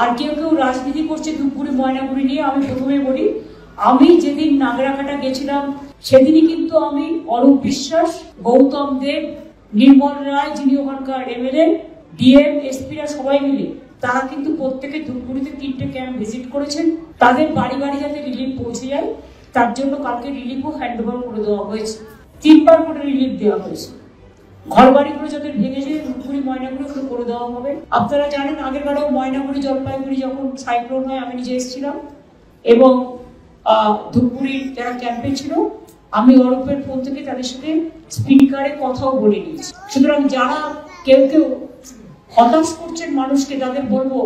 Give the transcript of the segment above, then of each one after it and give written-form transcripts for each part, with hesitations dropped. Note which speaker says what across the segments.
Speaker 1: আর কেউ কেউ রাজনীতি করছে ধূপগুড়ি ময়নাগুড়ি নিয়ে। আমি প্রথমে বলি, আমি যেদিন নাগরাকাটা গেছিলাম সেদিনই কিন্তু আমি অরূপ বিশ্বাস, গৌতম দেব, নির্মল রায়, যিনি ওখানকার এমএলএ, ডিএম, এসপিরা সবাই মিলে তারা কিন্তু প্রত্যেকে ধূপগুড়িতে 3টে ক্যাম্প ভিজিট করেছেন। তাদের বাড়ি বাড়ি যাতে রিলিফ পৌঁছে যায় তার জন্য কালকে রিলিফও হ্যান্ড ওভার করে দেওয়া হয়েছে। 3বার করে রিলিফ দেওয়া হয়েছে। ঘর বাড়িগুলো যাদের ভেঙেছে ধূপগুড়ি ময়নাগুড়ি করে দেওয়া হবে। আপনারা জানেন আগের বারেও ময়নাগুড়ি জলপাইগুড়ি যখন সাইক্লোন হয় আমি নিজে এসেছিলাম এবং ধূপগুড়ির যারা ক্যাম্পে ছিল আমি অরূপের ফোন থেকে তাদের সাথে স্পিকারে কথাও বলে নিয়েছি। সুতরাং যারা কেউ কেউ হতাশ করছেন মানুষকে, তাদের বলবো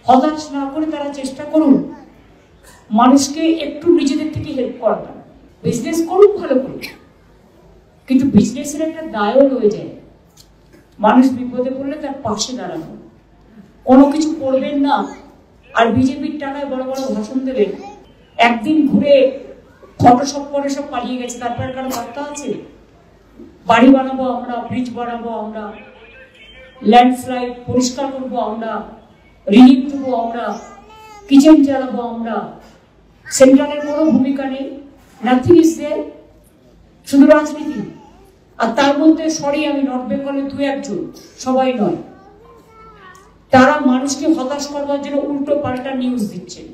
Speaker 1: হতাশ না করে তারা চেষ্টা করুন মানুষকে একটু নিজেদের থেকে হেল্প করাটা। বিজনেস করুন ভালো করে, কিন্তু বিজনেসের একটা দায়ও রয়ে যায়। মানুষ বিপদে পড়লে তার পাশে দাঁড়ানো, কোনো কিছু করবেন না আর বিজেপির টাকায় বড় বড় ভাষণ দেবেন। একদিন ঘুরে ফটোশপ করে সব পালিয়ে গেছে, তারপরে কারো বার্তা আছে? বাড়ি বানাবো আমরা, ব্রিজ বানাবো আমরা, ল্যান্ডস্লাইড পরিষ্কার করবো আমরা, রিলিফ দেবো আমরা, কিচেন চালাবো আমরা। সেন্ট্রালের কোনো ভূমিকা নেই, নাথিং ইজ দেয়ার, শুধু রাজনীতি। আর তার মধ্যে সরি আমি নর্থ বেঙ্গলে 2-1 সবাই নয়, তারা মানুষকে হতাশ করবার জন্য উল্টো পাল্টা নিউজ দিচ্ছেন।